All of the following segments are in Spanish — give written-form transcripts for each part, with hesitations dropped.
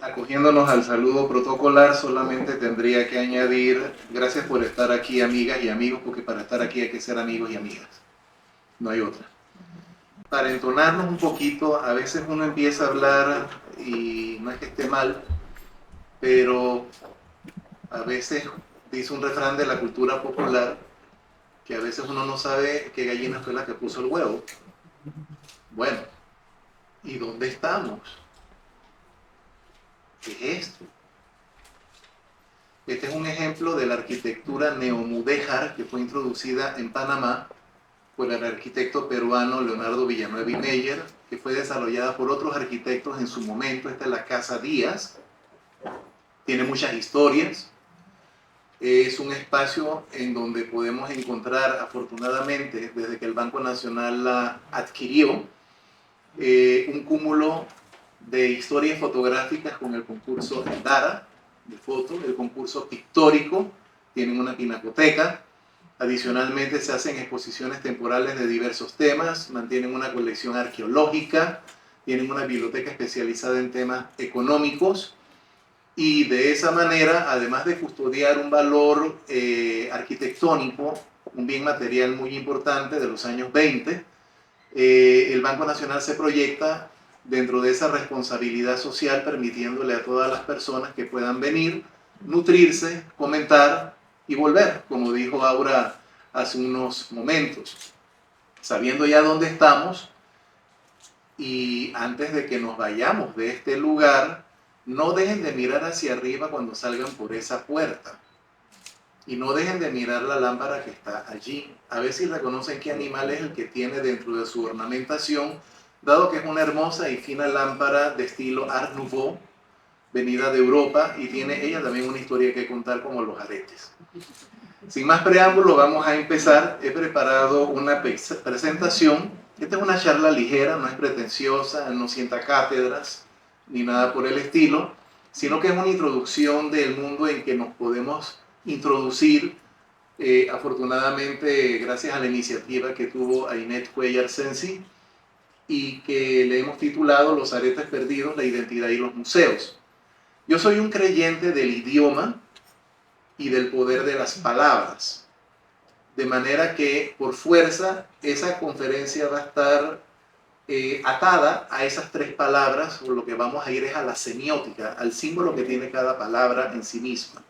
acogiéndonos al saludo protocolar, solamente tendría que añadir, gracias por estar aquí, amigas y amigos, porque para estar aquí hay que ser amigos y amigas, no hay otra. Para entonarnos un poquito, a veces uno empieza a hablar y no es que esté mal, pero a veces dice un refrán de la cultura popular que a veces uno no sabe qué gallina fue la que puso el huevo. Bueno, ¿y dónde estamos? ¿Qué es esto? Este es un ejemplo de la arquitectura neomudéjar que fue introducida en Panamá por el arquitecto peruano Leonardo Villanueva y Meyer, que fue desarrollada por otros arquitectos en su momento. Esta es la Casa Díaz, tiene muchas historias. Es un espacio en donde podemos encontrar, afortunadamente, desde que el Banco Nacional la adquirió, un cúmulo de historias fotográficas con el concurso Dara de foto, el concurso pictórico, tienen una pinacoteca. Adicionalmente se hacen exposiciones temporales de diversos temas, mantienen una colección arqueológica, tienen una biblioteca especializada en temas económicos y de esa manera, además de custodiar un valor arquitectónico, un bien material muy importante de los años 20, el Banco Nacional se proyecta dentro de esa responsabilidad social, permitiéndole a todas las personas que puedan venir, nutrirse, comentar y volver, como dijo Aura hace unos momentos. Sabiendo ya dónde estamos y antes de que nos vayamos de este lugar, no dejen de mirar hacia arriba cuando salgan por esa puerta. Y no dejen de mirar la lámpara que está allí. A ver si reconocen qué animal es el que tiene dentro de su ornamentación, dado que es una hermosa y fina lámpara de estilo Art Nouveau, venida de Europa, y tiene ella también una historia que contar como los aretes. Sin más preámbulo, vamos a empezar. He preparado una presentación. Esta es una charla ligera, no es pretenciosa, no sienta cátedras, ni nada por el estilo, sino que es una introducción del mundo en que nos podemos introducir, afortunadamente gracias a la iniciativa que tuvo Ainet Cuellar Sensi y que le hemos titulado Los aretes perdidos, la identidad y los museos. Yo soy un creyente del idioma y del poder de las palabras, de manera que por fuerza esa conferencia va a estar atada a esas tres palabras, por lo que vamos a ir es a la semiótica, al símbolo que tiene cada palabra en sí misma.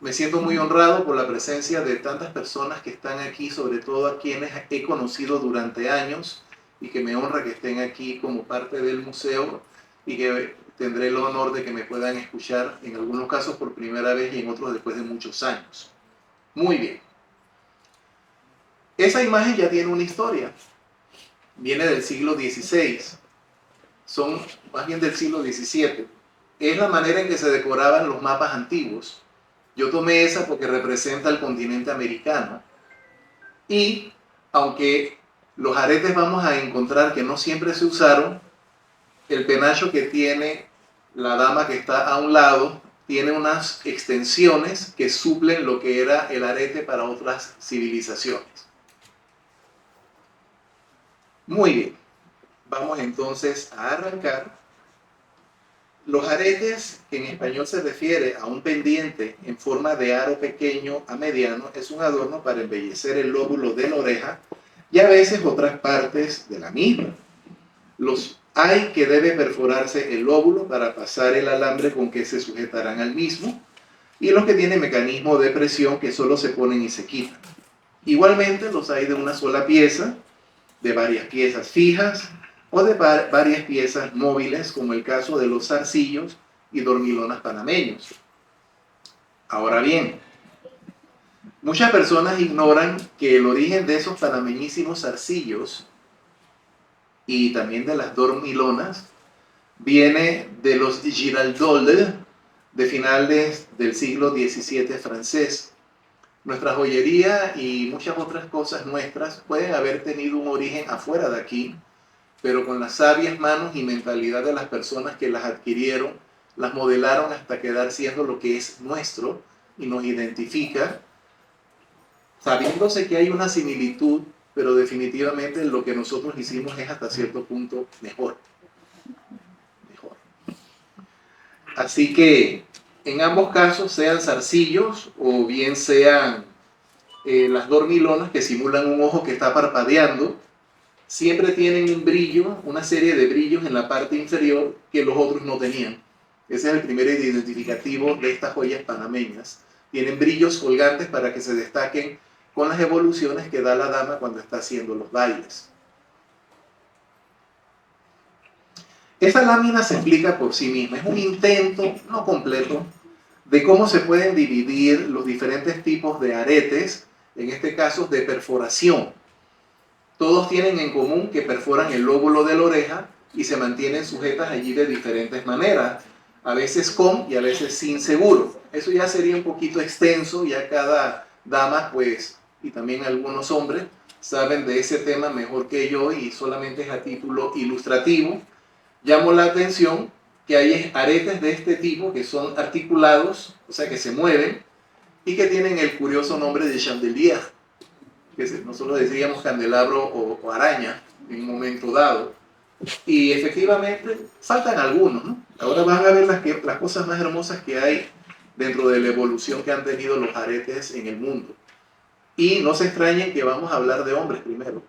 Me siento muy honrado por la presencia de tantas personas que están aquí, sobre todo a quienes he conocido durante años y que me honra que estén aquí como parte del museo y que tendré el honor de que me puedan escuchar en algunos casos por primera vez y en otros después de muchos años. Muy bien. Esa imagen ya tiene una historia. Viene del siglo XVI. Son más bien del siglo XVII. Es la manera en que se decoraban los mapas antiguos. Yo tomé esa porque representa el continente americano. Y aunque los aretes vamos a encontrar que no siempre se usaron, el penacho que tiene la dama que está a un lado tiene unas extensiones que suplen lo que era el arete para otras civilizaciones. Muy bien, vamos entonces a arrancar. Los aretes, que en español se refiere a un pendiente en forma de aro pequeño a mediano, es un adorno para embellecer el lóbulo de la oreja y a veces otras partes de la misma. Los hay que debe perforarse el lóbulo para pasar el alambre con que se sujetarán al mismo, y los que tienen mecanismo de presión que solo se ponen y se quitan. Igualmente los hay de una sola pieza, de varias piezas fijas o de varias piezas móviles, como el caso de los zarcillos y dormilonas panameños. Ahora bien, muchas personas ignoran que el origen de esos panameñísimos zarcillos y también de las dormilonas viene de los Giraldoles de finales del siglo XVII francés. Nuestra joyería y muchas otras cosas nuestras pueden haber tenido un origen afuera de aquí, pero con las sabias manos y mentalidad de las personas que las adquirieron, las modelaron hasta quedar siendo lo que es nuestro y nos identifica, sabiéndose que hay una similitud, pero definitivamente lo que nosotros hicimos es hasta cierto punto mejor. Así que en ambos casos, sean zarcillos o bien sean las dormilonas que simulan un ojo que está parpadeando, siempre tienen un brillo, una serie de brillos en la parte inferior que los otros no tenían. Ese es el primer identificativo de estas joyas panameñas. Tienen brillos colgantes para que se destaquen con las evoluciones que da la dama cuando está haciendo los bailes. Esta lámina se explica por sí misma. Es un intento, no completo, de cómo se pueden dividir los diferentes tipos de aretes, en este caso de perforación. Todos tienen en común que perforan el lóbulo de la oreja y se mantienen sujetas allí de diferentes maneras, a veces con y a veces sin seguro. Eso ya sería un poquito extenso, ya cada dama, pues, y también algunos hombres, saben de ese tema mejor que yo y solamente es a título ilustrativo. Llamo la atención que hay aretes de este tipo que son articulados, o sea que se mueven, y que tienen el curioso nombre de chandelier, que nosotros decíamos candelabro o araña en un momento dado. Y efectivamente faltan algunos, ¿no? Ahora van a ver las cosas más hermosas que hay dentro de la evolución que han tenido los aretes en el mundo. Y no se extrañen que vamos a hablar de hombres primero.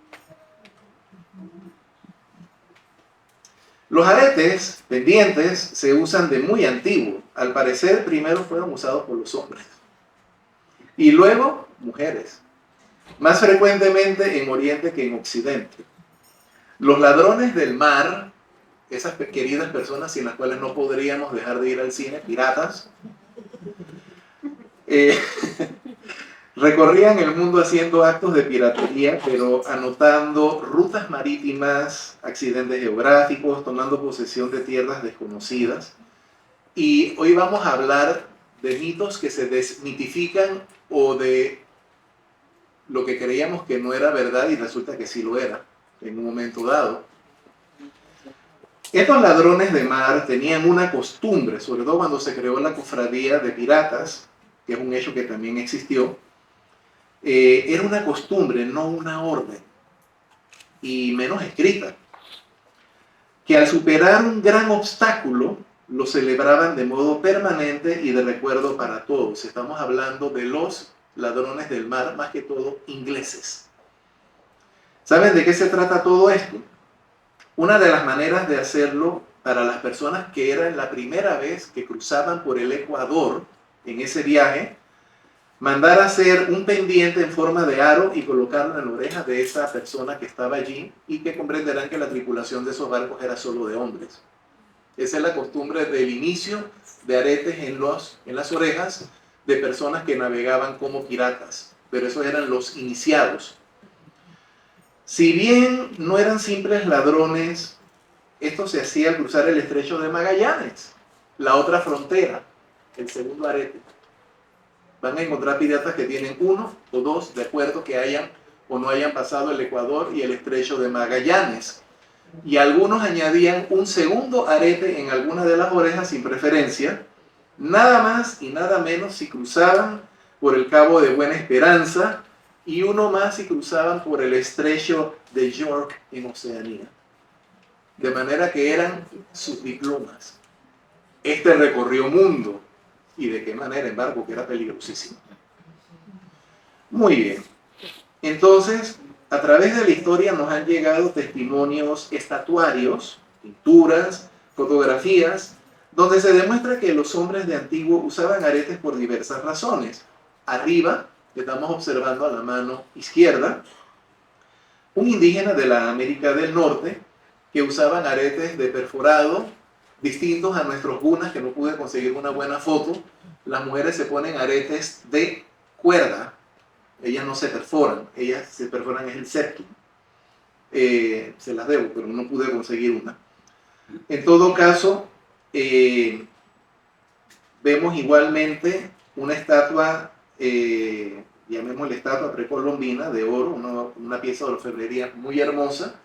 Los aretes pendientes se usan de muy antiguo. Al parecer primero fueron usados por los hombres y luego mujeres, más frecuentemente en Oriente que en Occidente. Los ladrones del mar, esas queridas personas sin las cuales no podríamos dejar de ir al cine, piratas, recorrían el mundo haciendo actos de piratería, pero anotando rutas marítimas, accidentes geográficos, tomando posesión de tierras desconocidas. Y hoy vamos a hablar de mitos que se desmitifican o de lo que creíamos que no era verdad y resulta que sí lo era en un momento dado. Estos ladrones de mar tenían una costumbre, sobre todo cuando se creó la cofradía de piratas, que es un hecho que también existió. Era una costumbre, no una orden, y menos escrita, que al superar un gran obstáculo lo celebraban de modo permanente y de recuerdo para todos. Estamos hablando de los ladrones del mar, más que todo ingleses. ¿Saben de qué se trata todo esto? Una de las maneras de hacerlo para las personas que era la primera vez que cruzaban por el Ecuador en ese viaje, mandar a hacer un pendiente en forma de aro y colocarlo en la oreja de esa persona que estaba allí y que comprenderán que la tripulación de esos barcos era solo de hombres. Esa es la costumbre del inicio de aretes en las orejas de personas que navegaban como piratas, pero esos eran los iniciados. Si bien no eran simples ladrones, esto se hacía al cruzar el estrecho de Magallanes, la otra frontera, el segundo arete. Van a encontrar piratas que tienen uno o dos, de acuerdo que hayan o no hayan pasado el Ecuador y el estrecho de Magallanes. Y algunos añadían un segundo arete en alguna de las orejas sin preferencia, nada más y nada menos si cruzaban por el Cabo de Buena Esperanza y uno más si cruzaban por el estrecho de York en Oceanía. De manera que eran sus diplomas. Este recorrió mundo. ¿Y de qué manera, en barco, que era peligrosísimo? Muy bien. Entonces, a través de la historia nos han llegado testimonios estatuarios, pinturas, fotografías, donde se demuestra que los hombres de antiguo usaban aretes por diversas razones. Arriba, que estamos observando a la mano izquierda, un indígena de la América del Norte que usaban aretes de perforado distintos a nuestros gunas, que no pude conseguir una buena foto. Las mujeres se ponen aretes de cuerda, ellas no se perforan, ellas se perforan es el septum. Se las debo, pero no pude conseguir una. En todo caso, vemos igualmente una estatua, llamémosle estatua precolombina de oro, una pieza de orfebrería muy hermosa,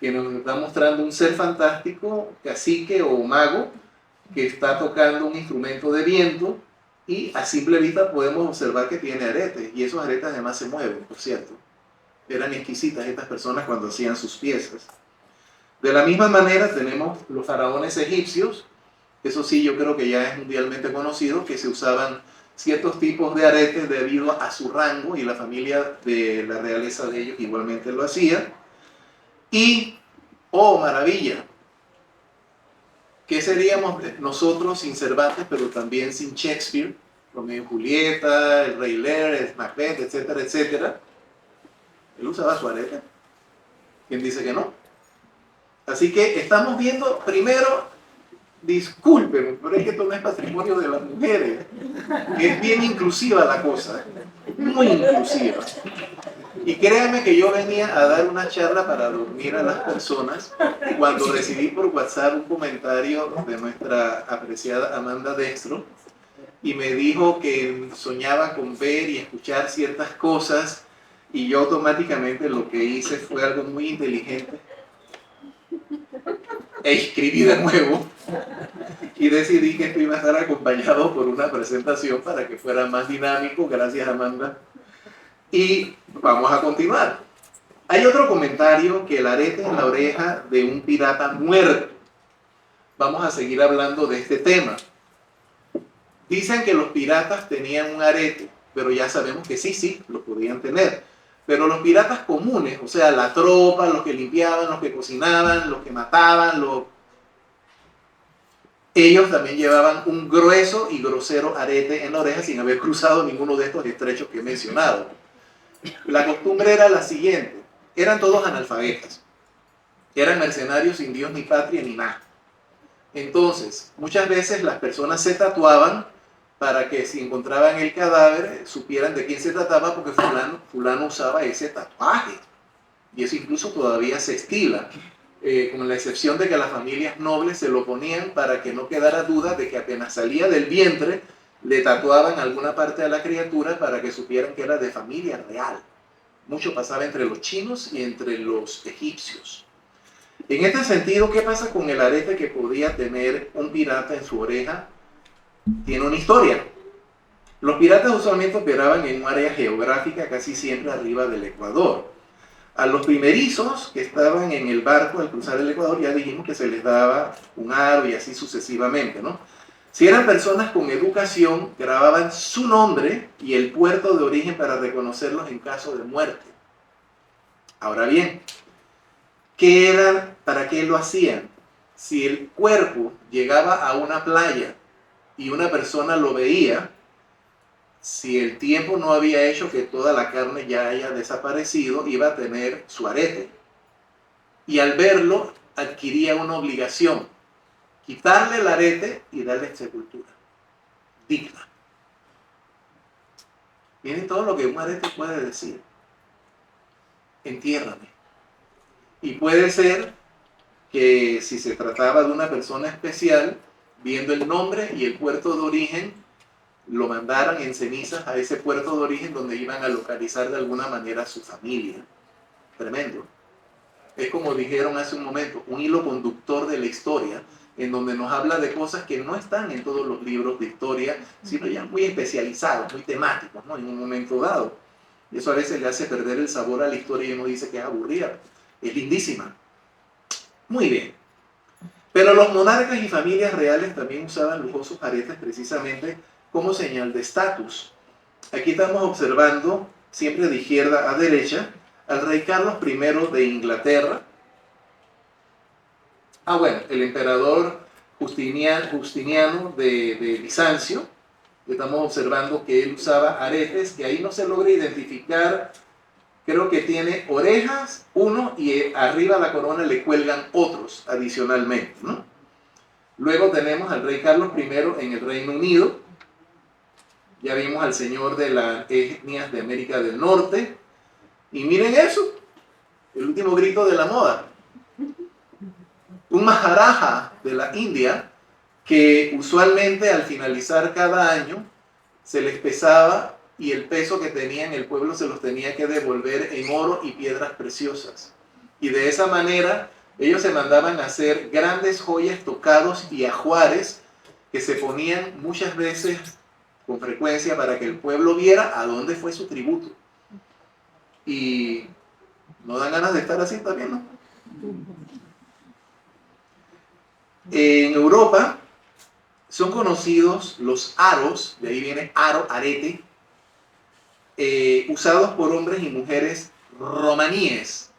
que nos está mostrando un ser fantástico, cacique o mago, que está tocando un instrumento de viento y a simple vista podemos observar que tiene aretes, y esos aretes además se mueven, por cierto. Eran exquisitas estas personas cuando hacían sus piezas. De la misma manera tenemos los faraones egipcios, Eso sí, yo creo que ya es mundialmente conocido que se usaban ciertos tipos de aretes debido a su rango y la familia de la realeza de ellos igualmente lo hacía. Y, oh maravilla, ¿qué seríamos nosotros sin Cervantes, pero también sin Shakespeare? Romeo y Julieta, el Rey Lear, el Macbeth, etcétera, etcétera. Él usaba su arete. ¿Quién dice que no? Así que estamos viendo primero, discúlpenme, pero es que esto no es patrimonio de las mujeres. Es bien inclusiva la cosa, muy inclusiva. Y créanme que yo venía a dar una charla para dormir a las personas cuando recibí por WhatsApp un comentario de nuestra apreciada Amanda Dextro y me dijo que soñaba con ver y escuchar ciertas cosas y yo automáticamente lo que hice fue algo muy inteligente e escribí de nuevo y decidí que esto iba a estar acompañado por una presentación para que fuera más dinámico. Gracias, Amanda. Y vamos a continuar. Hay otro comentario, que el arete en la oreja de un pirata muerto. Vamos a seguir hablando de este tema. Dicen que los piratas tenían un arete, pero ya sabemos que sí, lo podían tener. Pero los piratas comunes, o sea, la tropa, los que limpiaban, los que cocinaban, los que mataban, ellos también llevaban un grueso y grosero arete en la oreja sin haber cruzado ninguno de estos estrechos que he mencionado. La costumbre era la siguiente: eran todos analfabetas, eran mercenarios sin Dios ni patria ni nada. Entonces, muchas veces las personas se tatuaban para que si encontraban el cadáver supieran de quién se trataba, porque fulano usaba ese tatuaje. Y eso incluso todavía se estila, con la excepción de que las familias nobles se lo ponían para que no quedara duda de que apenas salía del vientre le tatuaban alguna parte de la criatura para que supieran que era de familia real. Mucho pasaba entre los chinos y entre los egipcios. En este sentido, ¿qué pasa con el arete que podía tener un pirata en su oreja? Tiene una historia. Los piratas usualmente operaban en un área geográfica casi siempre arriba del Ecuador. A los primerizos que estaban en el barco al cruzar el Ecuador ya dijimos que se les daba un aro y así sucesivamente, ¿no? Si eran personas con educación, grababan su nombre y el puerto de origen para reconocerlos en caso de muerte. Ahora bien, ¿para qué lo hacían? Si el cuerpo llegaba a una playa y una persona lo veía, si el tiempo no había hecho que toda la carne ya haya desaparecido, iba a tener su arete. Y al verlo, adquiría una obligación: quitarle el arete y darle sepultura digna. Miren todo lo que un arete puede decir: entiérrame. Y puede ser que si se trataba de una persona especial, viendo el nombre y el puerto de origen, lo mandaran en cenizas a ese puerto de origen donde iban a localizar de alguna manera a su familia. Tremendo. Es como dijeron hace un momento, un hilo conductor de la historia, en donde nos habla de cosas que no están en todos los libros de historia, sino ya muy especializados, muy temáticos, ¿no? En un momento dado. Y eso a veces le hace perder el sabor a la historia y uno dice que es aburrida. Es lindísima. Muy bien. Pero los monarcas y familias reales también usaban lujosos aretes precisamente como señal de estatus. Aquí estamos observando, siempre de izquierda a derecha, al rey Carlos I de Inglaterra. Bueno, el emperador Justiniano de Bizancio. Estamos observando que él usaba aretes, que ahí no se logra identificar. Creo que tiene orejas, uno, y arriba a la corona le cuelgan otros adicionalmente, ¿no? Luego tenemos al rey Carlos I en el Reino Unido. Ya vimos al señor de las etnias de América del Norte. Y miren eso, el último grito de la moda. Un maharaja de la India que usualmente al finalizar cada año se les pesaba y el peso que tenían el pueblo se los tenía que devolver en oro y piedras preciosas. Y de esa manera ellos se mandaban a hacer grandes joyas, tocados y ajuares que se ponían muchas veces con frecuencia para que el pueblo viera a dónde fue su tributo. Y no dan ganas de estar así también, ¿no? En Europa Son conocidos los aros, de ahí viene aro, arete, usados por hombres y mujeres romaníes.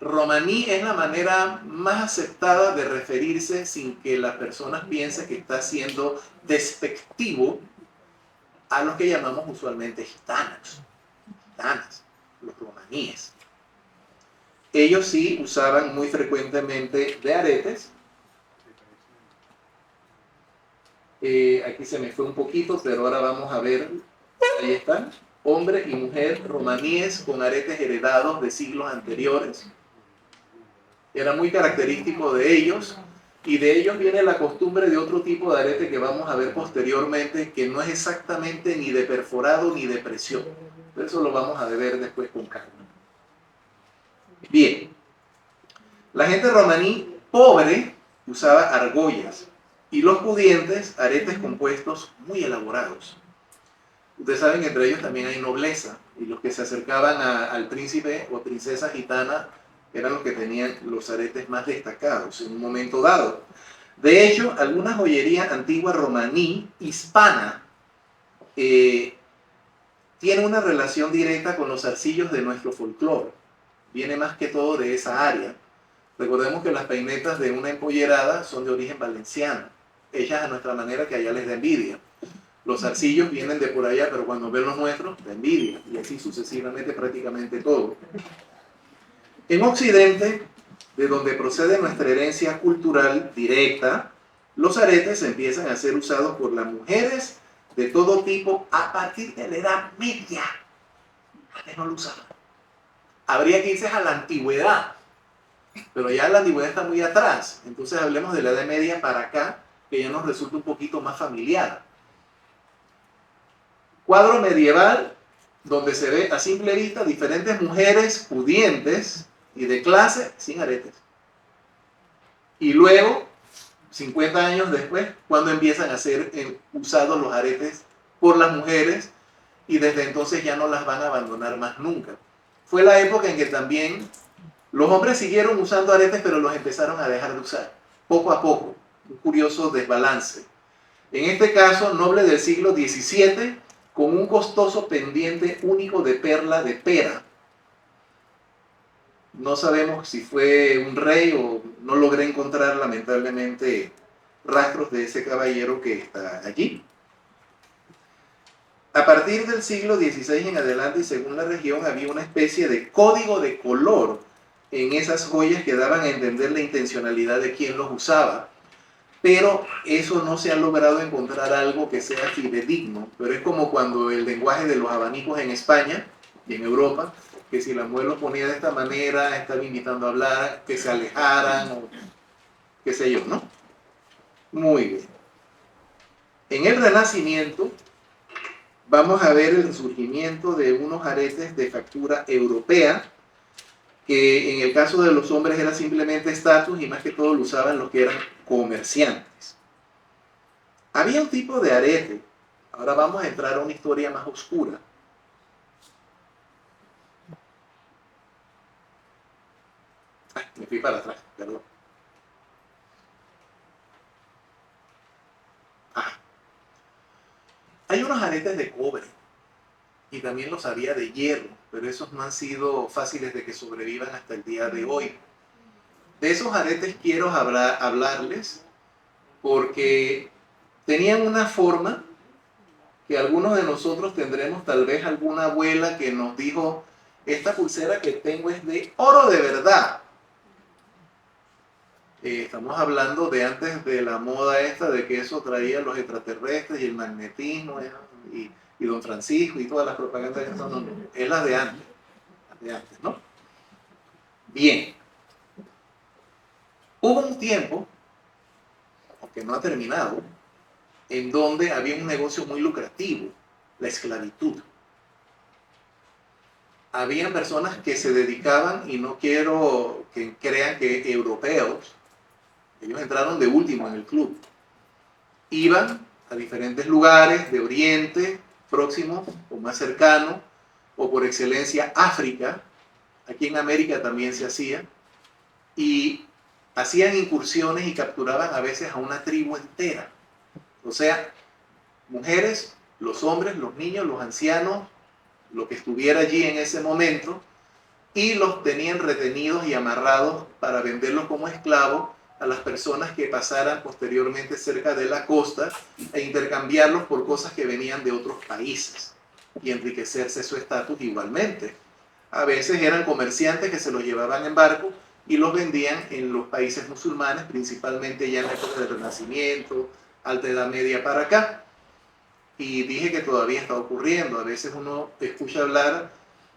Romaní es la manera más aceptada de referirse sin que las personas piensen que está siendo despectivo a los que llamamos usualmente gitanos, gitanas, los romaníes. Ellos sí usaban muy frecuentemente de aretes. Aquí se me fue un poquito, pero ahora vamos a ver. Ahí están. Hombre y mujer romaníes con aretes heredados de siglos anteriores. Era muy característico de ellos. Y de ellos viene la costumbre de otro tipo de arete que vamos a ver posteriormente, que no es exactamente ni de perforado ni de presión. Eso lo vamos a ver después con calma. Bien. La gente romaní pobre usaba argollas y los pudientes aretes compuestos muy elaborados. Ustedes saben que entre ellos también hay nobleza y los que se acercaban al príncipe o princesa gitana eran los que tenían los aretes más destacados en un momento dado. De hecho, alguna joyería antigua romaní hispana tiene una relación directa con los zarcillos de nuestro folclore. Viene más que todo de esa área. Recordemos que las peinetas de una empollerada son de origen valenciano, hechas a nuestra manera que allá les da envidia. Los zarcillos vienen de por allá, pero cuando ven los nuestros, da envidia, y así sucesivamente prácticamente todo. En Occidente, de donde procede nuestra herencia cultural directa, los aretes empiezan a ser usados por las mujeres de todo tipo a partir de la Edad Media. Antes no lo usaban. Habría que irse a la antigüedad, pero ya la antigüedad está muy atrás. Entonces hablemos de la Edad Media para acá, que ya nos resulta un poquito más familiar. Cuadro medieval, donde se ve a simple vista diferentes mujeres pudientes y de clase sin aretes. Y luego, 50 años después, cuando empiezan a ser usados los aretes por las mujeres, y desde entonces ya no las van a abandonar más nunca. Fue la época en que también los hombres siguieron usando aretes, pero los empezaron a dejar de usar, poco a poco. Un curioso desbalance. En este caso, noble del siglo XVII, con un costoso pendiente único de perla de pera. No sabemos si fue un rey o no logré encontrar, lamentablemente, rastros de ese caballero que está allí. A partir del siglo XVI en adelante, y según la región, había una especie de código de color en esas joyas que daban a entender la intencionalidad de quien los usaba. Pero eso no se ha logrado encontrar algo que sea fidedigno. Pero es como cuando el lenguaje de los abanicos en España y en Europa, que si la mujer los ponía de esta manera, estaba invitando a hablar, que se alejaran, o qué sé yo, ¿no? Muy bien. En el Renacimiento vamos a ver el surgimiento de unos aretes de factura europea, que en el caso de los hombres era simplemente estatus y más que todo lo usaban los que eran comerciantes. Había un tipo de arete, ahora vamos a entrar a una historia más oscura. Me fui para atrás, perdón. Hay unos aretes de cobre y también los había de hierro, pero esos no han sido fáciles de que sobrevivan hasta el día de hoy. De esos aretes quiero hablarles porque tenían una forma que algunos de nosotros tendremos, tal vez alguna abuela que nos dijo, esta pulsera que tengo es de oro de verdad. Estamos hablando de antes de la moda esta de que eso traía los extraterrestres y el magnetismo y Don Francisco y todas las propagandas. No, es la de antes, ¿no? Bien. Hubo un tiempo, aunque no ha terminado, en donde había un negocio muy lucrativo, la esclavitud. Habían personas que se dedicaban, y no quiero que crean que europeos, ellos entraron de último en el club, iban a diferentes lugares de Oriente, próximo o más cercano, o por excelencia África, aquí en América también se hacía, y hacían incursiones y capturaban a veces a una tribu entera. O sea, mujeres, los hombres, los niños, los ancianos, lo que estuviera allí en ese momento, y los tenían retenidos y amarrados para venderlos como esclavos a las personas que pasaran posteriormente cerca de la costa e intercambiarlos por cosas que venían de otros países y enriquecerse su estatus igualmente. A veces eran comerciantes que se los llevaban en barco y los vendían en los países musulmanes, principalmente ya en la época del Renacimiento, Alta Edad Media para acá. Y dije que todavía está ocurriendo. A veces uno escucha hablar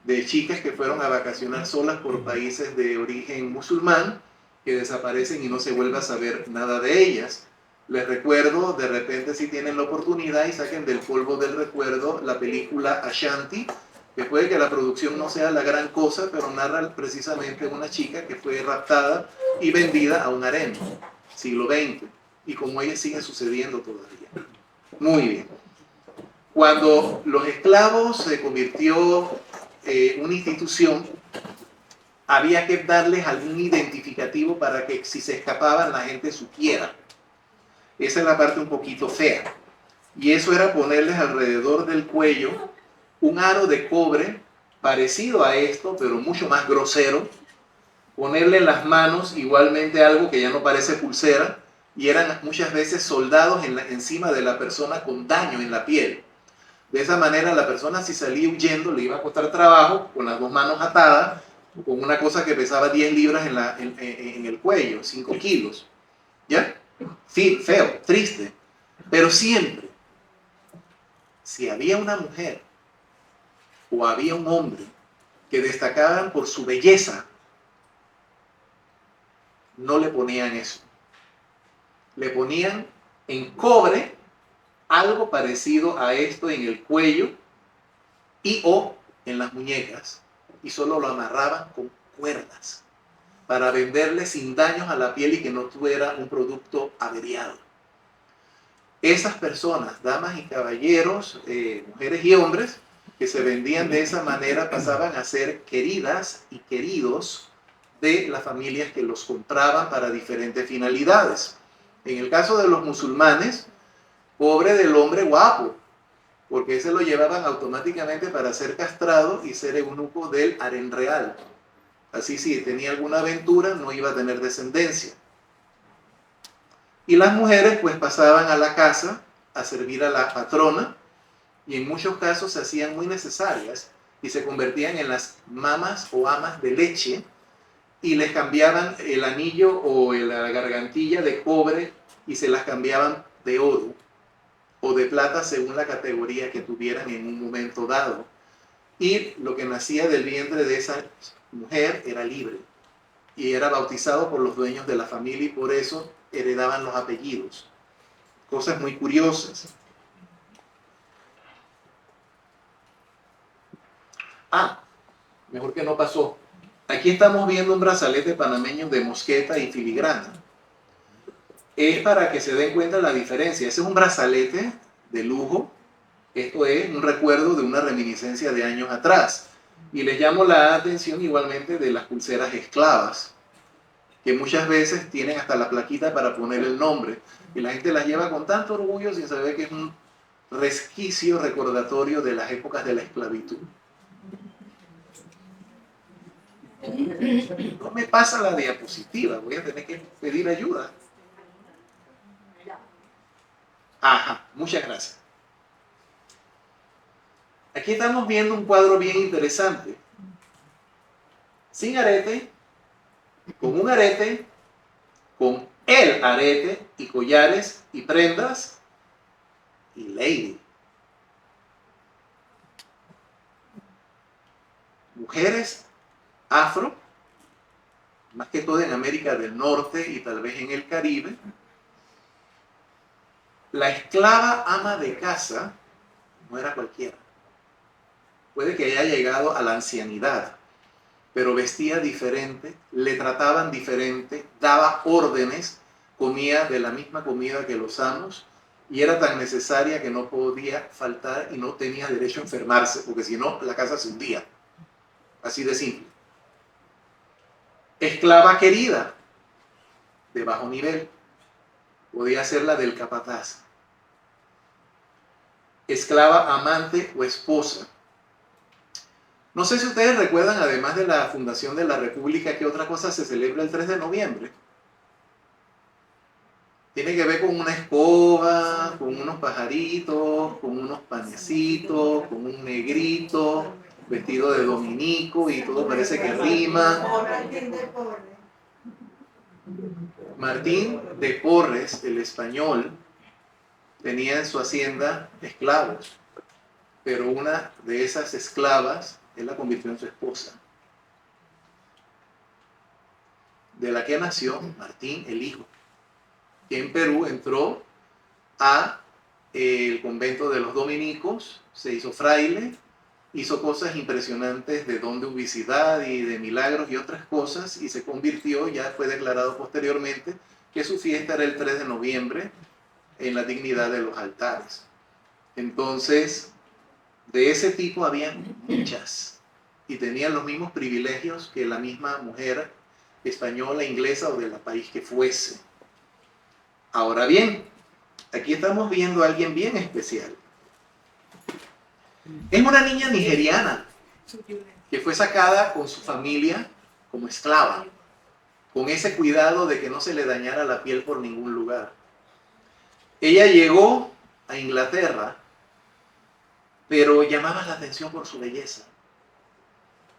de chicas que fueron a vacacionar solas por países de origen musulmán, que desaparecen y no se vuelve a saber nada de ellas. Les recuerdo, de repente si tienen la oportunidad y saquen del polvo del recuerdo la película Ashanti, que puede que la producción no sea la gran cosa, pero narra precisamente una chica que fue raptada y vendida a un harem, siglo XX, y como ella sigue sucediendo todavía. Muy bien. Cuando los esclavos se convirtió una institución, había que darles algún identificativo para que si se escapaban la gente supiera. Esa es la parte un poquito fea. Y eso era ponerles alrededor del cuello un aro de cobre parecido a esto, pero mucho más grosero. Ponerle en las manos igualmente algo que ya no parece pulsera, y eran muchas veces soldados encima de la persona con daño en la piel. De esa manera la persona si salía huyendo le iba a costar trabajo con las dos manos atadas, con una cosa que pesaba 10 libras en el cuello, 5 kilos. ¿Ya? Sí, feo, triste. Pero siempre, si había una mujer o había un hombre que destacaban por su belleza, no le ponían eso. Le ponían en cobre algo parecido a esto en el cuello y o en las muñecas, y solo lo amarraban con cuerdas para venderle sin daños a la piel y que no tuviera un producto averiado. Esas personas, damas y caballeros, mujeres y hombres, que se vendían de esa manera pasaban a ser queridas y queridos de las familias que los compraban para diferentes finalidades. En el caso de los musulmanes, pobre del hombre guapo, porque ese lo llevaban automáticamente para ser castrado y ser eunuco del harén real. Así si tenía alguna aventura no iba a tener descendencia. Y las mujeres pues pasaban a la casa a servir a la patrona, y en muchos casos se hacían muy necesarias y se convertían en las mamas o amas de leche, y les cambiaban el anillo o la gargantilla de cobre y se las cambiaban de oro o de plata según la categoría que tuvieran en un momento dado. Y lo que nacía del vientre de esa mujer era libre y era bautizado por los dueños de la familia, y por eso heredaban los apellidos. Cosas muy curiosas. Ah, mejor que no pasó. Aquí estamos viendo un brazalete panameño de mosqueta y filigrana. Es para que se den cuenta la diferencia. Ese es un brazalete de lujo. Esto es un recuerdo de una reminiscencia de años atrás. Y les llamo la atención igualmente de las pulseras esclavas, que muchas veces tienen hasta la plaquita para poner el nombre. Y la gente las lleva con tanto orgullo sin saber que es un resquicio recordatorio de las épocas de la esclavitud. No me pasa la diapositiva, voy a tener que pedir ayuda. Ajá, muchas gracias. Aquí estamos viendo un cuadro bien interesante. Sin arete, con un arete, con el arete y collares y prendas, y lady. Mujeres afro, más que todo en América del Norte y tal vez en el Caribe. La esclava ama de casa no era cualquiera. Puede que haya llegado a la ancianidad, pero vestía diferente, le trataban diferente, daba órdenes, comía de la misma comida que los amos, y era tan necesaria que no podía faltar y no tenía derecho a enfermarse, porque si no, la casa se hundía. Así de simple. Esclava querida, de bajo nivel, podía ser la del capataz. esclava, amante o esposa. No sé si ustedes recuerdan, además de la fundación de la República, ¿qué otra cosa se celebra el 3 de noviembre? Tiene que ver con una escoba, con unos pajaritos, con unos panecitos, con un negrito vestido de dominico y todo parece que rima. Martín de Porres, el español, tenía en su hacienda esclavos, pero una de esas esclavas él la convirtió en su esposa, de la que nació Martín el hijo, que en Perú entró a el convento de los dominicos, se hizo fraile, hizo cosas impresionantes de don de ubicidad y de milagros y otras cosas, y se convirtió, ya fue declarado posteriormente, que su fiesta era el 3 de noviembre en la dignidad de los altares. Entonces, de ese tipo había muchas, y tenían los mismos privilegios que la misma mujer española, inglesa o del país que fuese. Ahora bien, aquí estamos viendo a alguien bien especial. Es una niña nigeriana que fue sacada con su familia como esclava, con ese cuidado de que no se le dañara la piel por ningún lugar. Ella llegó a Inglaterra, pero llamaba la atención por su belleza.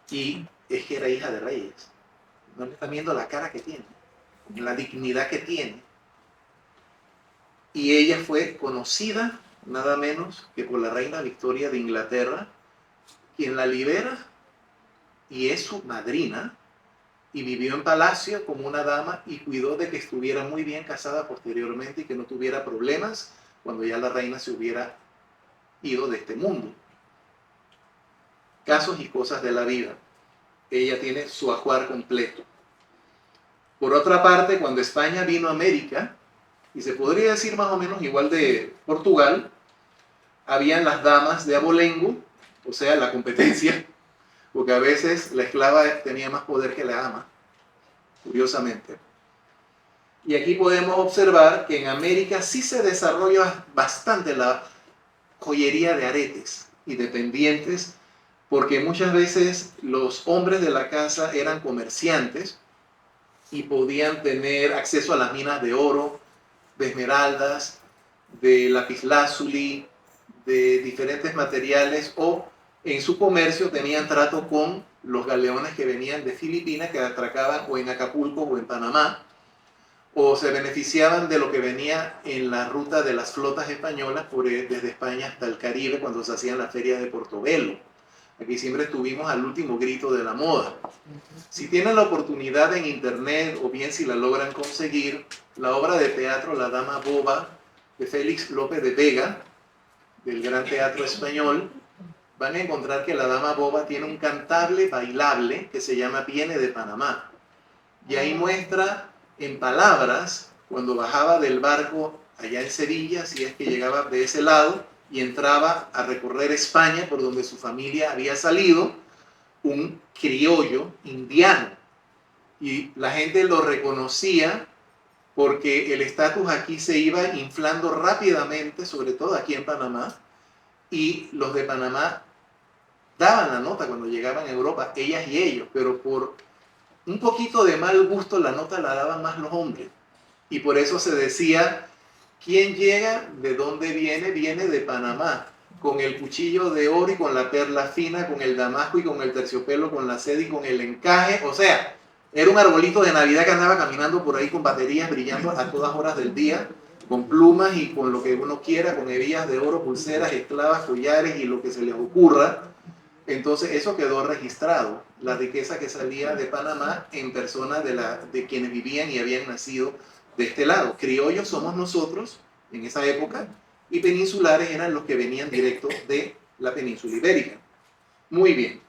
Y es que era hija de reyes. No le están viendo la cara que tiene, la dignidad que tiene. Y ella fue conocida nada menos que por la reina Victoria de Inglaterra, quien la libera y es su madrina, y vivió en palacio como una dama y cuidó de que estuviera muy bien casada posteriormente y que no tuviera problemas cuando ya la reina se hubiera ido de este mundo. Casos y cosas de la vida. Ella tiene su ajuar completo. Por otra parte, cuando España vino a América, y se podría decir más o menos igual de Portugal, habían las damas de abolengo, o sea, la competencia, porque a veces la esclava tenía más poder que la ama, curiosamente. Y aquí podemos observar que en América sí se desarrolla bastante la joyería de aretes y de pendientes, porque muchas veces los hombres de la casa eran comerciantes y podían tener acceso a las minas de oro, de esmeraldas, de lapislázuli, de diferentes materiales, o en su comercio tenían trato con los galeones que venían de Filipinas, que atracaban o en Acapulco o en Panamá, o se beneficiaban de lo que venía en la ruta de las flotas españolas desde España hasta el Caribe cuando se hacían las ferias de Portobelo. Aquí siempre estuvimos al último grito de la moda. Si tienen la oportunidad en internet o bien si la logran conseguir, la obra de teatro La Dama Boba de Félix López de Vega, del Gran Teatro Español, van a encontrar que la Dama Boba tiene un cantable bailable que se llama Viene de Panamá. Y ahí muestra en palabras, cuando bajaba del barco allá en Sevilla, si es que llegaba de ese lado, y entraba a recorrer España, por donde su familia había salido, un criollo indiano. Y la gente lo reconocía porque el estatus aquí se iba inflando rápidamente, sobre todo aquí en Panamá, y los de Panamá daban la nota cuando llegaban a Europa, ellas y ellos, pero por un poquito de mal gusto la nota la daban más los hombres. Y por eso se decía, ¿quién llega? ¿De dónde viene? Viene de Panamá, con el cuchillo de oro y con la perla fina, con el damasco y con el terciopelo, con la seda y con el encaje. O sea, era un arbolito de Navidad que andaba caminando por ahí con baterías brillando a todas horas del día, con plumas y con lo que uno quiera, con hebillas de oro, pulseras, esclavas, collares y lo que se les ocurra. Entonces eso quedó registrado, la riqueza que salía de Panamá en personas de quienes vivían y habían nacido de este lado. Criollos somos nosotros en esa época y peninsulares eran los que venían directo de la península ibérica. Muy bien.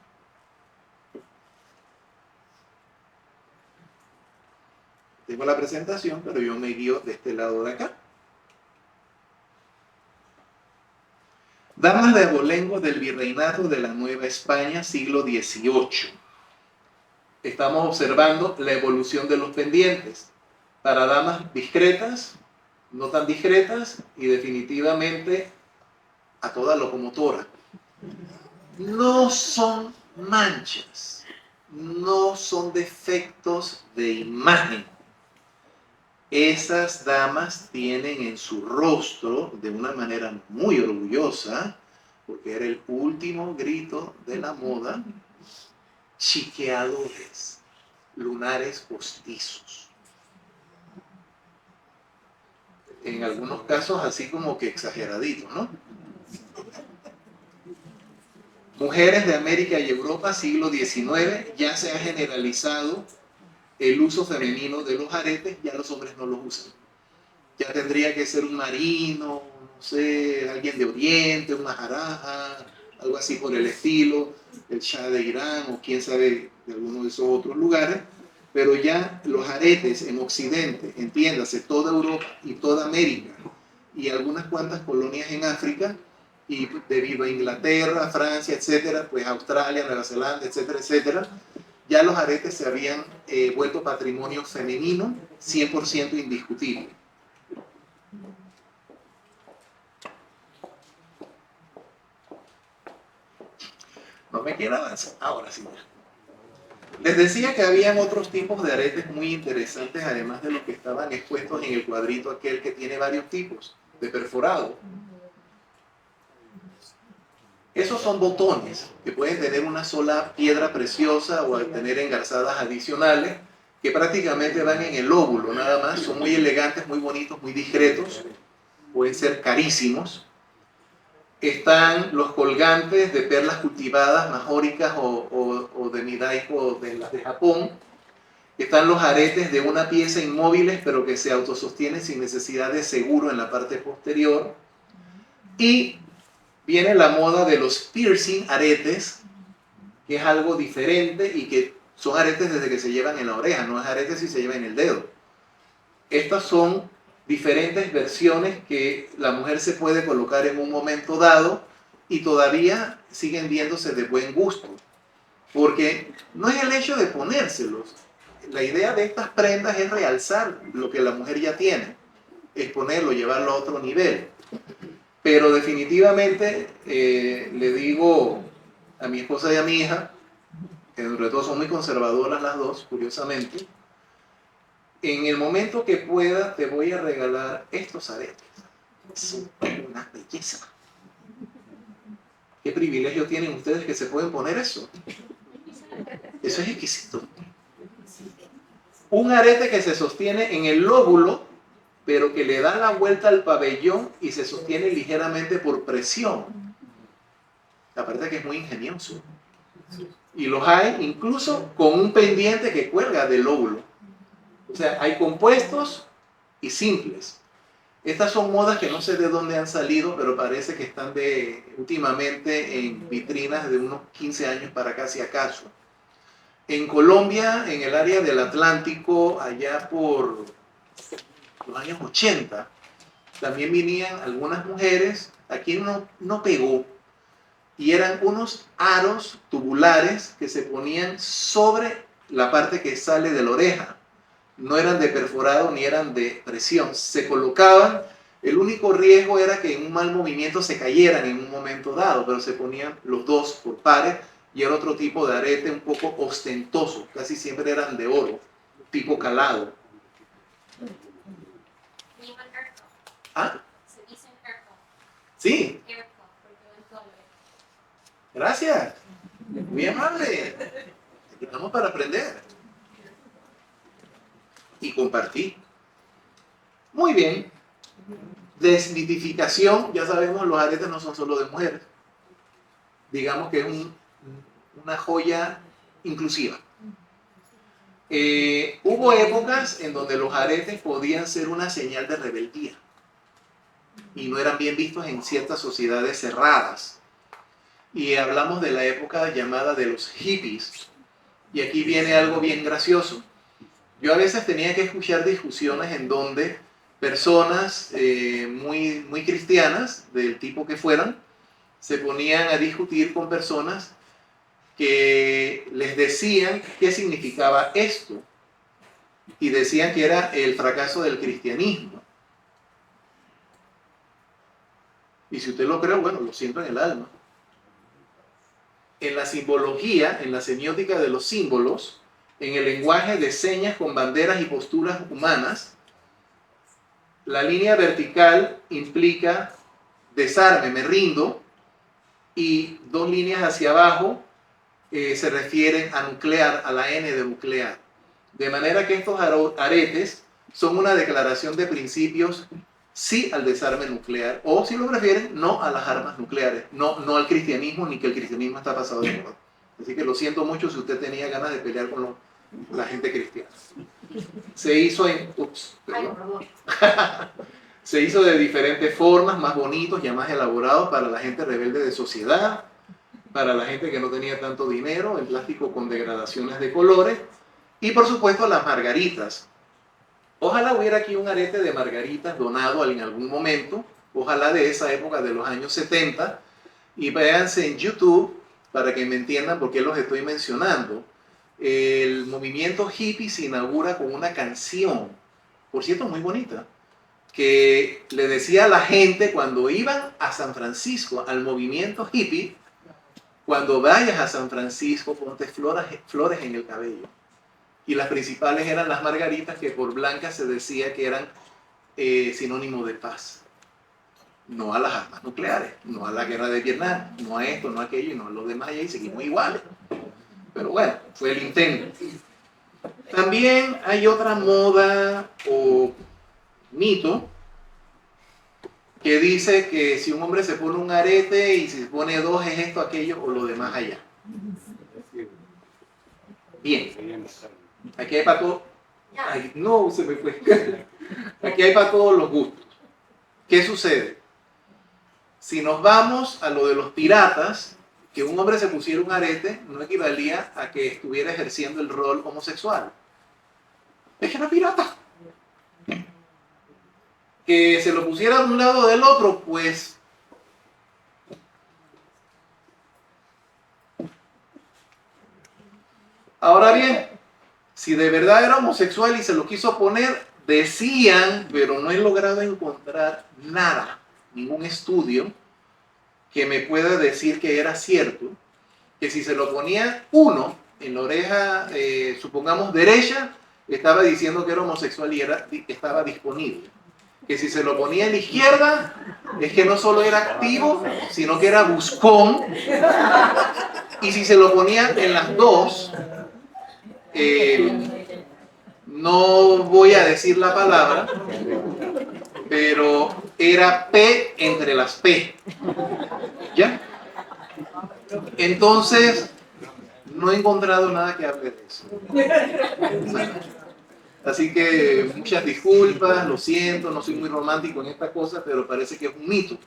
Tengo la presentación, pero yo me guío de este lado de acá. Damas de abolengo del Virreinato de la Nueva España, siglo XVIII. Estamos observando la evolución de los pendientes. Para damas discretas, no tan discretas y definitivamente a toda locomotora. No son manchas, no son defectos de imagen. Esas damas tienen en su rostro, de una manera muy orgullosa, porque era el último grito de la moda, chiqueadores, lunares postizos. En algunos casos así como que exageraditos, ¿no? Mujeres de América y Europa, siglo XIX, ya se ha generalizado el uso femenino de los aretes, ya los hombres no los usan. Ya tendría que ser un marino, no sé, alguien de Oriente, una jaraja, algo así por el estilo, el Shah de Irán o quién sabe de alguno de esos otros lugares, pero ya los aretes en Occidente, entiéndase, toda Europa y toda América y algunas cuantas colonias en África, y debido a Inglaterra, Francia, etcétera, pues Australia, Nueva Zelanda, etcétera, etcétera, ya los aretes se habían vuelto patrimonio femenino 100% indiscutible. No me quiero avanzar. Ahora sí. Les decía que habían otros tipos de aretes muy interesantes, además de los que estaban expuestos en el cuadrito aquel que tiene varios tipos de perforado. Esos son botones que pueden tener una sola piedra preciosa o tener engarzadas adicionales que prácticamente van en el lóbulo nada más. Son muy elegantes, muy bonitos, muy discretos. Pueden ser carísimos. Están los colgantes de perlas cultivadas, majóricas o de Midaico de las de Japón. Están los aretes de una pieza inmóviles pero que se autosostienen sin necesidad de seguro en la parte posterior. Y viene la moda de los piercing aretes, que es algo diferente y que son aretes desde que se llevan en la oreja, no es aretes si se lleva en el dedo. Estas son diferentes versiones que la mujer se puede colocar en un momento dado y todavía siguen viéndose de buen gusto, porque no es el hecho de ponérselos. La idea de estas prendas es realzar lo que la mujer ya tiene, exponerlo, llevarlo a otro nivel. Pero definitivamente le digo a mi esposa y a mi hija, que sobre todo son muy conservadoras las dos, curiosamente, en el momento que pueda te voy a regalar estos aretes. Son una belleza. ¿Qué privilegio tienen ustedes que se pueden poner eso? Eso es exquisito. Un arete que se sostiene en el lóbulo, pero que le da la vuelta al pabellón y se sostiene ligeramente por presión. Aparte que es muy ingenioso. Y los hay incluso con un pendiente que cuelga del lóbulo. O sea, hay compuestos y simples. Estas son modas que no sé de dónde han salido, pero parece que están últimamente en vitrinas de unos 15 años para acá, si acaso. En Colombia, en el área del Atlántico, allá por los años 80, también venían algunas mujeres, aquí no pegó, y eran unos aros tubulares que se ponían sobre la parte que sale de la oreja. No eran de perforado ni eran de presión. Se colocaban, el único riesgo era que en un mal movimiento se cayeran en un momento dado, pero se ponían los dos por pares y era otro tipo de arete un poco ostentoso. Casi siempre eran de oro, tipo calado. ¿Ah? Se dice haircut. Sí. Haircut, porque no es doble. Gracias. Muy amable. Aquí estamos para aprender. Y compartir. Muy bien. Desmitificación. Ya sabemos, los aretes no son solo de mujeres. Digamos que es una joya inclusiva. Hubo épocas en donde los aretes podían ser una señal de rebeldía y no eran bien vistos en ciertas sociedades cerradas. Y hablamos de la época llamada de los hippies. Y aquí viene algo bien gracioso. Yo a veces tenía que escuchar discusiones en donde personas muy cristianas, del tipo que fueran, se ponían a discutir con personas que les decían qué significaba esto. Y decían que era el fracaso del cristianismo. Y si usted lo cree, bueno, lo siento en el alma. En la simbología, en la semiótica de los símbolos, en el lenguaje de señas con banderas y posturas humanas, la línea vertical implica desarme, me rindo, y dos líneas hacia abajo se refieren a nuclear, a la N de nuclear. De manera que estos aretes son una declaración de principios sí al desarme nuclear, o si lo prefieren, no a las armas nucleares, no al cristianismo, ni que el cristianismo está pasado de moda. Así que lo siento mucho si usted tenía ganas de pelear con la gente cristiana. Se hizo en... Se hizo de diferentes formas, más bonitos, ya más elaborados para la gente rebelde de sociedad, para la gente que no tenía tanto dinero, en plástico con degradaciones de colores, y por supuesto las margaritas. Ojalá hubiera aquí un arete de margaritas donado en algún momento, ojalá de esa época de los años 70, y véanse en YouTube para que me entiendan por qué los estoy mencionando. El movimiento hippie se inaugura con una canción, por cierto muy bonita, que le decía a la gente cuando iban a San Francisco, al movimiento hippie, cuando vayas a San Francisco, ponte flores en el cabello. Y las principales eran las margaritas, que por blancas se decía que eran sinónimo de paz. No a las armas nucleares, no a la guerra de Vietnam, no a esto, no a aquello, y no a los demás, y ahí seguimos iguales. Pero bueno, fue el intento. También hay otra moda o mito que dice que si un hombre se pone un arete y si se pone dos es esto, aquello o lo demás allá. Bien. Aquí hay para todo. Ay, no, se me fue. Aquí hay para todos los gustos. ¿Qué sucede? Si nos vamos a lo de los piratas, que un hombre se pusiera un arete no equivalía a que estuviera ejerciendo el rol homosexual. Es que era pirata. Que se lo pusiera de un lado o del otro, pues ahora bien, si de verdad era homosexual y se lo quiso poner, decían, pero no he logrado encontrar nada, ningún estudio que me pueda decir que era cierto, que si se lo ponía uno en la oreja, supongamos derecha, estaba diciendo que era homosexual y estaba disponible. Que si se lo ponía en la izquierda, es que no solo era activo, sino que era buscón. Y si se lo ponía en las dos, no voy a decir la palabra, pero era P entre las P. ¿Ya? Entonces, no he encontrado nada que hable de eso. Así que muchas disculpas, lo siento, no soy muy romántico en esta cosa, pero parece que es un mito.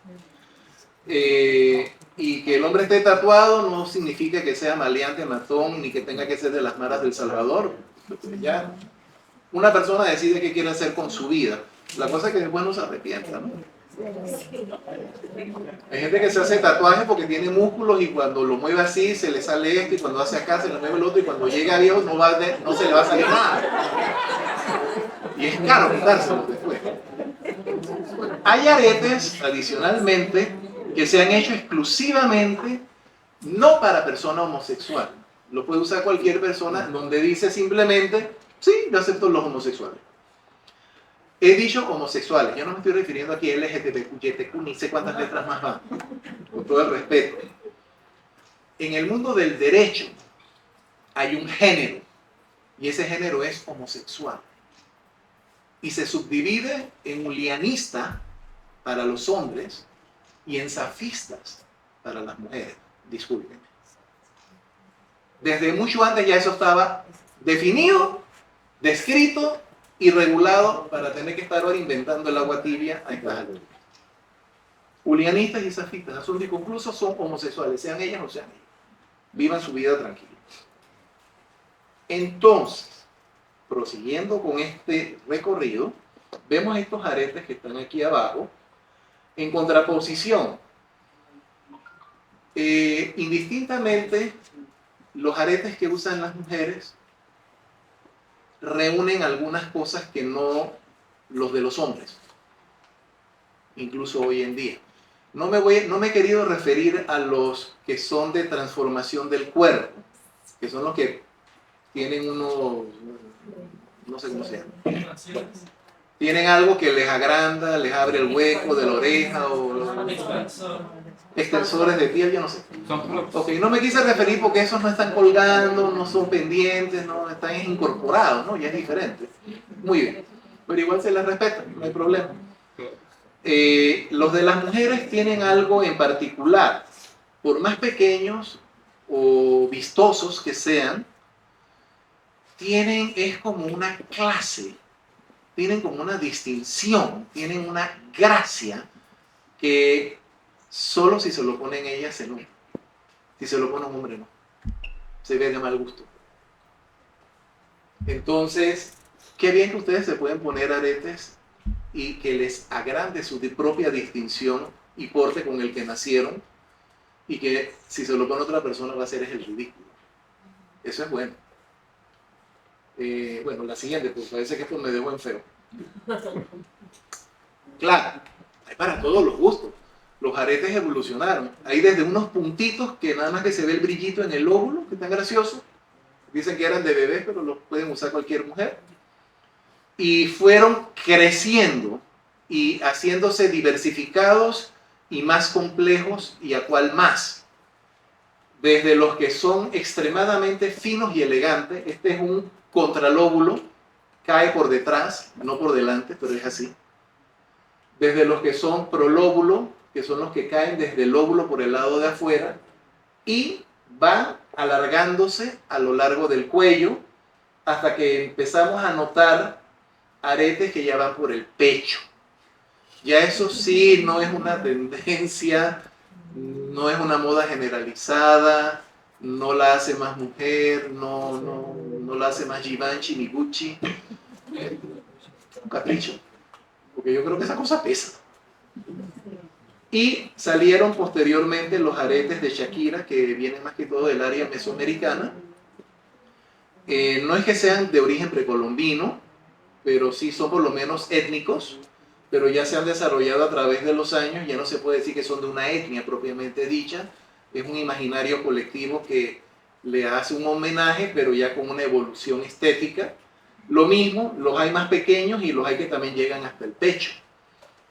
Y que el hombre esté tatuado no significa que sea maleante, matón, ni que tenga que ser de las maras del Salvador. Ya una persona decide qué quiere hacer con su vida. La cosa es que después no se arrepienta, ¿no? Hay gente que se hace tatuajes porque tiene músculos y cuando lo mueve así se le sale esto y cuando hace acá se le mueve el otro y cuando llega a viejo no se le va a salir nada. Y es caro quitárselo después. Hay aretes, adicionalmente, que se han hecho exclusivamente no para persona homosexual. Lo puede usar cualquier persona donde dice simplemente, sí, yo acepto los homosexuales. He dicho homosexuales, yo no me estoy refiriendo aquí a LGTB, ni sé cuántas letras más van, con todo el respeto. En el mundo del derecho hay un género, y ese género es homosexual. Y se subdivide en ulianista para los hombres y en safistas para las mujeres. Discúlpenme. Desde mucho antes ya eso estaba definido, descrito y regulado para tener que estar ahora inventando el agua tibia a estas alturas. Julianistas y safistas, asuntos inconclusos, son homosexuales, sean ellas o sean ellos. Vivan su vida tranquila. Entonces, prosiguiendo con este recorrido, vemos estos aretes que están aquí abajo, en contraposición. Indistintamente, los aretes que usan las mujeres reúnen algunas cosas que no los de los hombres, incluso hoy en día. No me he querido referir a los que son de transformación del cuerpo, que son los que tienen unos, no sé cómo se llama. Tienen algo que les agranda, les abre el hueco de la oreja o extensores de piel, yo no sé. Ok, no me quise referir porque esos no están colgando, no son pendientes, no están incorporados, ¿no? Ya es diferente. Muy bien, pero igual se les respeta, no hay problema. Los de las mujeres tienen algo en particular, por más pequeños o vistosos que sean, es como una clase, tienen como una distinción, tienen una gracia que solo si se lo ponen ellas se nota. Si se lo pone un hombre no, se ve de mal gusto. Entonces, qué bien que ustedes se pueden poner aretes y que les agrande su propia distinción y porte con el que nacieron, y que si se lo pone otra persona va a hacer es el ridículo. Eso es bueno. Bueno, la siguiente, pues parece que esto me dejó en feo. Claro, hay para todos los gustos. Los aretes evolucionaron. Hay desde unos puntitos que nada más que se ve el brillito en el lóbulo, que están graciosos. Dicen que eran de bebés, pero los pueden usar cualquier mujer. Y fueron creciendo y haciéndose diversificados y más complejos, y a cuál más. Desde los que son extremadamente finos y elegantes, este es un contralóbulo, cae por detrás, no por delante, pero es así. Desde los que son prolóbulo, que son los que caen desde el lóbulo por el lado de afuera, y van alargándose a lo largo del cuello, hasta que empezamos a notar aretes que ya van por el pecho. Ya eso sí, no es una tendencia, no es una moda generalizada, no la hace más mujer, no la hace más Givenchy ni Gucci. Un capricho, porque yo creo que esa cosa pesa. Y salieron posteriormente los aretes de Shakira, que vienen más que todo del área mesoamericana. No es que sean de origen precolombino, pero sí son por lo menos étnicos, pero ya se han desarrollado a través de los años. Ya no se puede decir que son de una etnia propiamente dicha, es un imaginario colectivo que le hace un homenaje, pero ya con una evolución estética. Lo mismo, los hay más pequeños y los hay que también llegan hasta el pecho,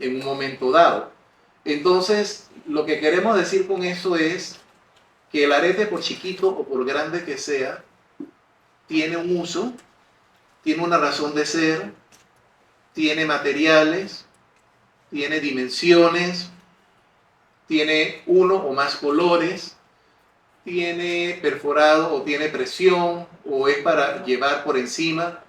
en un momento dado. Entonces, lo que queremos decir con eso es que el arete, por chiquito o por grande que sea, tiene un uso, tiene una razón de ser, tiene materiales, tiene dimensiones, tiene uno o más colores, tiene perforado o tiene presión, o es para llevar por encima,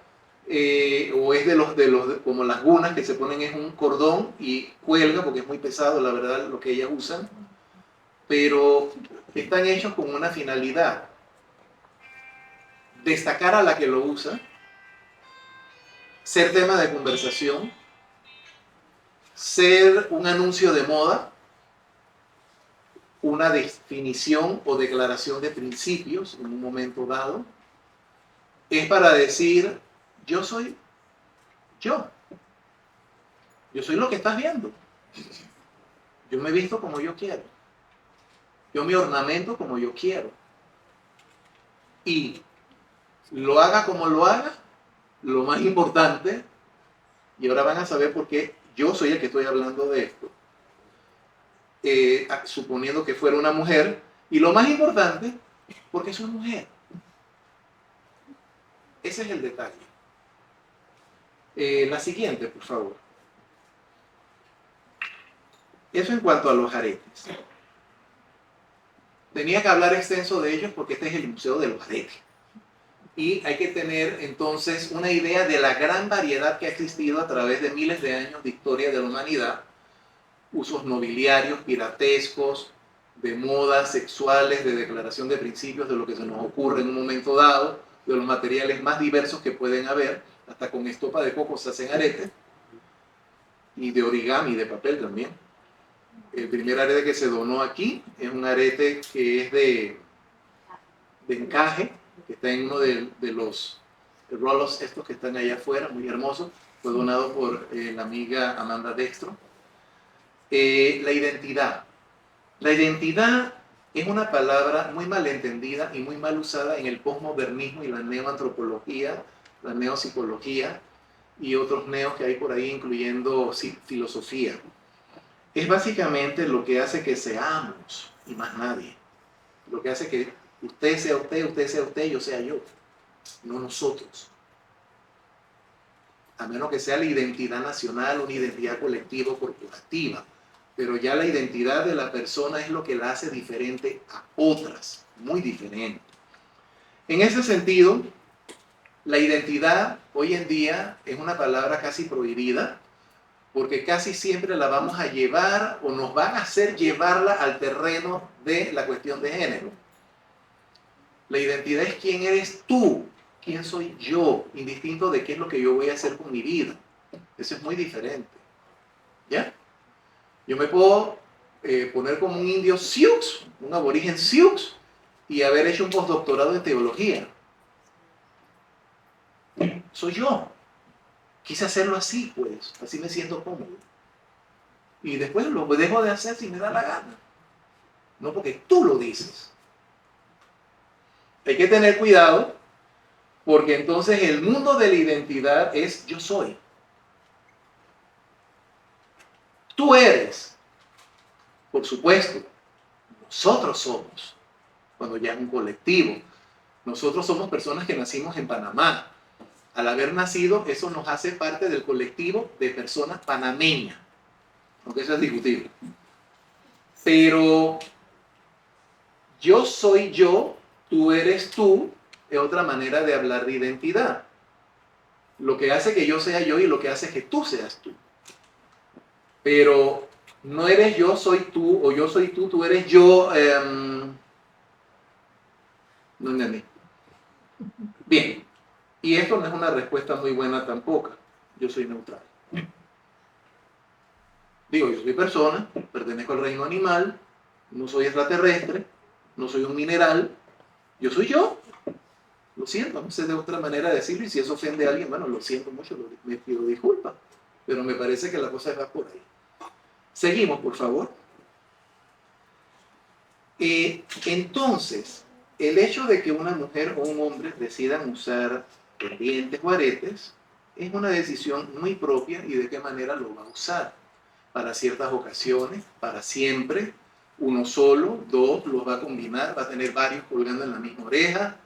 o es como las gunas que se ponen es un cordón y cuelga porque es muy pesado, la verdad, lo que ellas usan, pero están hechos con una finalidad: destacar a la que lo usa, ser tema de conversación, ser un anuncio de moda, una definición o declaración de principios en un momento dado. Es para decir: yo soy yo. Yo soy lo que estás viendo. Yo me visto como yo quiero. Yo me ornamento como yo quiero. Y lo haga como lo haga, lo más importante, y ahora van a saber por qué yo soy el que estoy hablando de esto, suponiendo que fuera una mujer, y lo más importante, porque soy mujer. Ese es el detalle. La siguiente, por favor. Eso en cuanto a los aretes. Tenía que hablar extenso de ellos porque este es el Museo de los Aretes. Y hay que tener entonces una idea de la gran variedad que ha existido a través de miles de años de historia de la humanidad. Usos nobiliarios, piratescos, de modas sexuales, de declaración de principios, de lo que se nos ocurre en un momento dado, de los materiales más diversos que pueden haber. Hasta con estopa de coco se hacen aretes, y de origami, de papel también. El primer arete que se donó aquí es un arete que es de encaje, que está en uno de los rolos estos que están allá afuera, muy hermoso. Fue donado por la amiga Amanda Dextro. La identidad. La identidad es una palabra muy mal entendida y muy mal usada en el posmodernismo y la neoantropología, la neopsicología y otros neos que hay por ahí, incluyendo filosofía. Es básicamente lo que hace que seamos y más nadie. Lo que hace que usted sea usted, yo sea yo, no nosotros. A menos que sea la identidad nacional, una identidad colectiva o corporativa. Pero ya la identidad de la persona es lo que la hace diferente a otras, muy diferente. En ese sentido, la identidad hoy en día es una palabra casi prohibida, porque casi siempre la vamos a llevar o nos van a hacer llevarla al terreno de la cuestión de género. La identidad es quién eres tú, quién soy yo, indistinto de qué es lo que yo voy a hacer con mi vida. Eso es muy diferente. ¿Ya? Yo me puedo poner como un indio Sioux, un aborigen Sioux, y haber hecho un postdoctorado en teología. Soy yo. Quise hacerlo así, pues. Así me siento cómodo. Y después lo dejo de hacer si me da la gana. No porque tú lo dices. Hay que tener cuidado porque entonces el mundo de la identidad es yo soy. Tú eres. Por supuesto. Nosotros somos. Cuando ya es un colectivo. Nosotros somos personas que nacimos en Panamá. Al haber nacido, eso nos hace parte del colectivo de personas panameñas. Aunque eso es discutible. Pero yo soy yo, tú eres tú, es otra manera de hablar de identidad. Lo que hace que yo sea yo y lo que hace que tú seas tú. Pero no eres yo, soy tú, o yo soy tú eres yo. No entendí. Bien. Y esto no es una respuesta muy buena tampoco. Yo soy neutral. Digo, yo soy persona, pertenezco al reino animal, no soy extraterrestre, no soy un mineral, yo soy yo. Lo siento, no sé de otra manera de decirlo, y si eso ofende a alguien, bueno, lo siento mucho, me pido disculpas, pero me parece que la cosa va por ahí. Seguimos, por favor. Entonces, el hecho de que una mujer o un hombre decidan usar pendientes o aretes es una decisión muy propia y de qué manera lo va a usar. Para ciertas ocasiones, para siempre, uno solo, dos, los va a combinar, va a tener varios colgando en la misma oreja.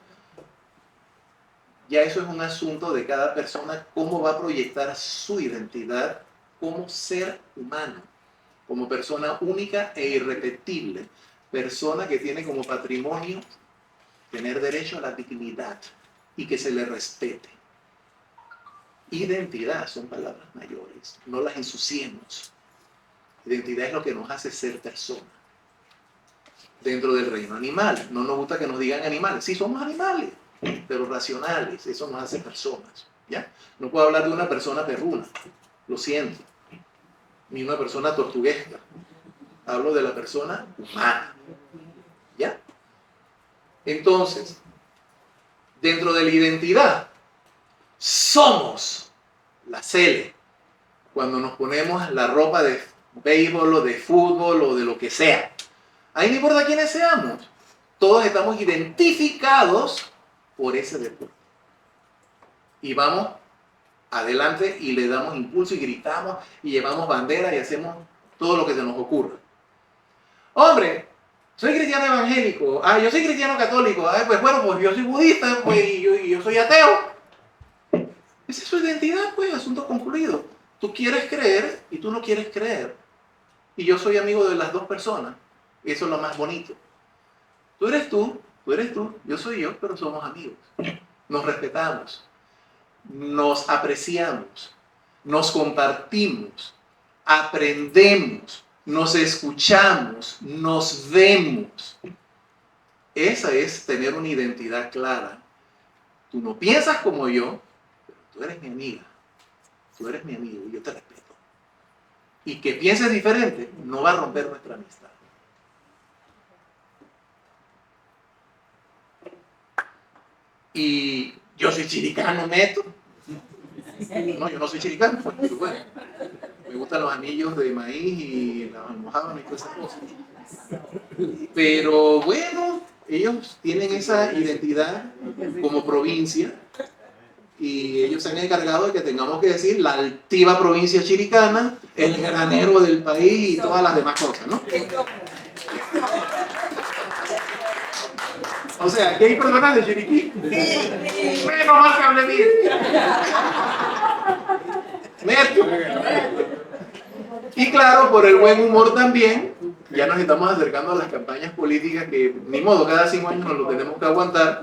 Ya eso es un asunto de cada persona, cómo va a proyectar su identidad como ser humano, como persona única e irrepetible, persona que tiene como patrimonio tener derecho a la dignidad y que se le respete. Identidad son palabras mayores, no las ensuciemos. Identidad es lo que nos hace ser persona. Dentro del reino animal, no nos gusta que nos digan animales, sí somos animales, pero racionales, eso nos hace personas. ¿Ya? No puedo hablar de una persona perruna, lo siento, ni una persona tortuguesca, hablo de la persona humana. ¿Ya? Entonces, dentro de la identidad, somos la Cele. Cuando nos ponemos la ropa de béisbol o de fútbol o de lo que sea. Ahí no importa quiénes seamos. Todos estamos identificados por ese deporte. Y vamos adelante y le damos impulso y gritamos y llevamos bandera y hacemos todo lo que se nos ocurra. Hombre, soy cristiano evangélico. Ah, yo soy cristiano católico. Ah, pues bueno, pues yo soy budista, pues y yo soy ateo. Esa es su identidad, pues, asunto concluido. Tú quieres creer y tú no quieres creer. Y yo soy amigo de las dos personas. Eso es lo más bonito. Tú eres tú, yo soy yo, pero somos amigos. Nos respetamos, nos apreciamos, nos compartimos, aprendemos, nos escuchamos, nos vemos. Esa es tener una identidad clara. Tú no piensas como yo, pero tú eres mi amiga. Tú eres mi amigo y yo te respeto. Y que pienses diferente no va a romper nuestra amistad. Y yo soy chiricano, neto. No, yo no soy chiricano, pues, pero bueno. Me gustan los anillos de maíz y las almojábanas y todas esas cosas. Pero bueno, ellos tienen esa identidad como provincia y ellos se han encargado de que tengamos que decir la altiva provincia chiricana, el granero del país y todas las demás cosas, ¿no? O sea, ¿qué hay personas de Chiriquí? Menos mal que hable bien. Y claro, por el buen humor también, ya nos estamos acercando a las campañas políticas que, ni modo, cada 5 años nos lo tenemos que aguantar.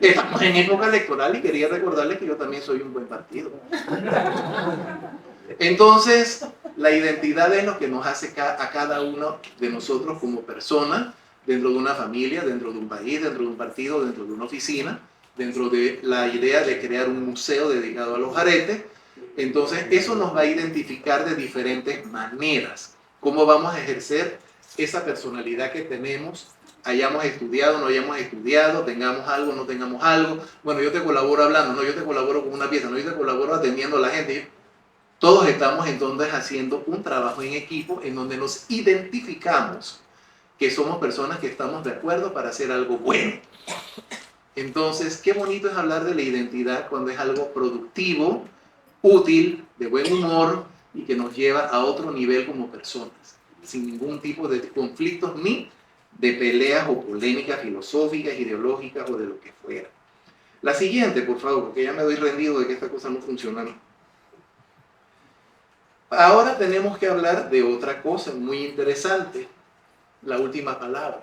Estamos en época electoral y quería recordarles que yo también soy un buen partido. Entonces, la identidad es lo que nos hace a cada uno de nosotros como persona, dentro de una familia, dentro de un país, dentro de un partido, dentro de una oficina, dentro de la idea de crear un museo dedicado a los aretes. Entonces, eso nos va a identificar de diferentes maneras. Cómo vamos a ejercer esa personalidad que tenemos, hayamos estudiado, no hayamos estudiado, tengamos algo, no tengamos algo. Bueno, yo te colaboro hablando, no, yo te colaboro con una pieza, no, yo te colaboro atendiendo a la gente. Todos estamos entonces haciendo un trabajo en equipo en donde nos identificamos que somos personas que estamos de acuerdo para hacer algo bueno. Entonces, qué bonito es hablar de la identidad cuando es algo productivo, útil, de buen humor y que nos lleva a otro nivel como personas, sin ningún tipo de conflictos ni de peleas o polémicas filosóficas, ideológicas o de lo que fuera. La siguiente, por favor, porque ya me doy rendido de que esta cosa no funciona. Ahora tenemos que hablar de otra cosa muy interesante, la última palabra.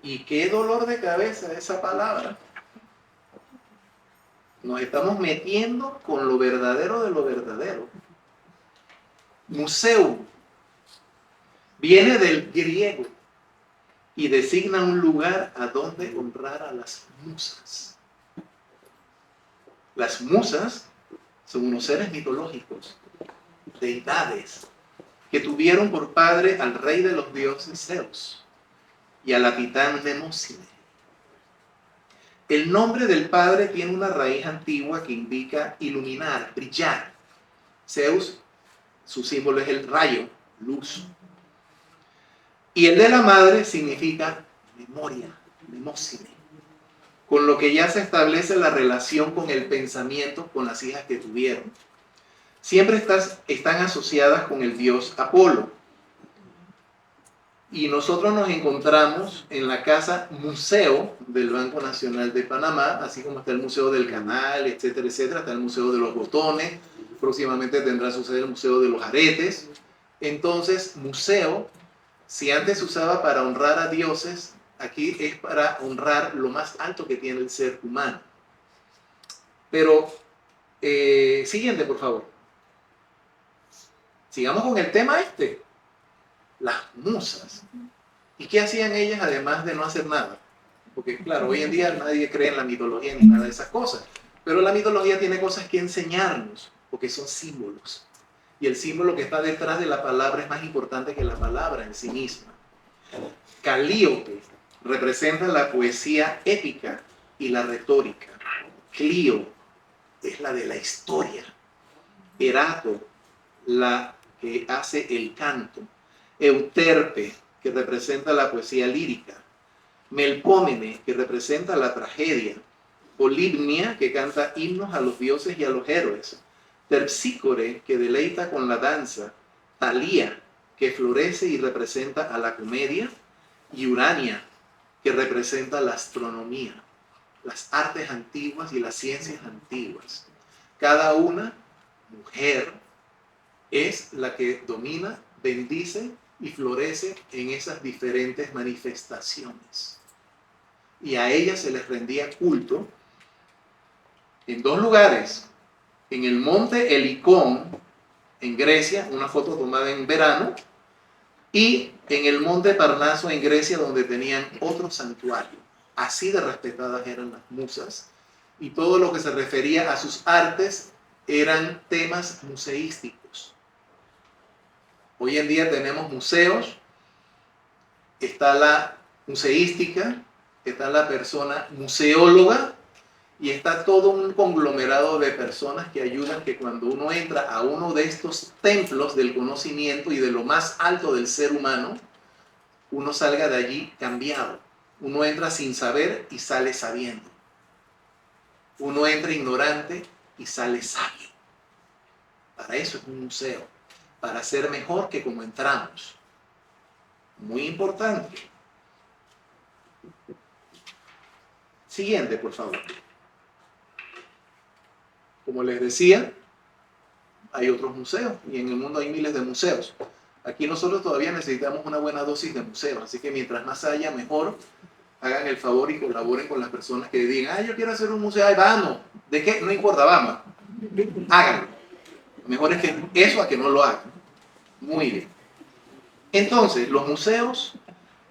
Y qué dolor de cabeza esa palabra. Nos estamos metiendo con lo verdadero de lo verdadero. Museo viene del griego y designa un lugar a donde honrar a las musas. Las musas son unos seres mitológicos, deidades, que tuvieron por padre al rey de los dioses Zeus y a la titán Mnemósine. El nombre del padre tiene una raíz antigua que indica iluminar, brillar. Zeus, su símbolo es el rayo, luz. Y el de la madre significa memoria, Mnemósine, con lo que ya se establece la relación con el pensamiento con las hijas que tuvieron. Siempre están asociadas con el dios Apolo. Y nosotros nos encontramos en la casa museo del Banco Nacional de Panamá, así como está el Museo del Canal, etcétera, etcétera. Está el Museo de los Botones, próximamente tendrá su sede el Museo de los Aretes. Entonces, museo, si antes se usaba para honrar a dioses, aquí es para honrar lo más alto que tiene el ser humano. Pero, siguiente, por favor. Sigamos con el tema este. Las musas. ¿Y qué hacían ellas además de no hacer nada? Porque claro, hoy en día nadie cree en la mitología ni nada de esas cosas. Pero la mitología tiene cosas que enseñarnos, porque son símbolos. Y el símbolo que está detrás de la palabra es más importante que la palabra en sí misma. Calíope representa la poesía épica y la retórica. Clío es la de la historia. Erato, la que hace el canto. Euterpe, que representa la poesía lírica. Melpómene, que representa la tragedia. Polibnia, que canta himnos a los dioses y a los héroes. Terpsícore, que deleita con la danza. Talía, que florece y representa a la comedia. Y Urania, que representa la astronomía, las artes antiguas y las ciencias antiguas. Cada una, mujer, es la que domina, bendice y florece en esas diferentes manifestaciones. Y a ellas se les rendía culto en 2 lugares. En el monte Helicón, en Grecia, una foto tomada en verano, y en el monte Parnaso, en Grecia, donde tenían otro santuario. Así de respetadas eran las musas. Y todo lo que se refería a sus artes eran temas museísticos. Hoy en día tenemos museos, está la museística, está la persona museóloga y está todo un conglomerado de personas que ayudan que cuando uno entra a uno de estos templos del conocimiento y de lo más alto del ser humano, uno salga de allí cambiado. Uno entra sin saber y sale sabiendo. Uno entra ignorante y sale sabio. Para eso es un museo, para ser mejor que como entramos. Muy importante. Siguiente, por favor. Como les decía, hay otros museos y en el mundo hay miles de museos. Aquí nosotros todavía necesitamos una buena dosis de museos, así que mientras más haya, mejor. Hagan el favor y colaboren con las personas que digan, yo quiero hacer un museo, vamos. ¿De qué? No importa, vamos. Háganlo. Mejor es que eso a que no lo hagan. Muy bien. Entonces, los museos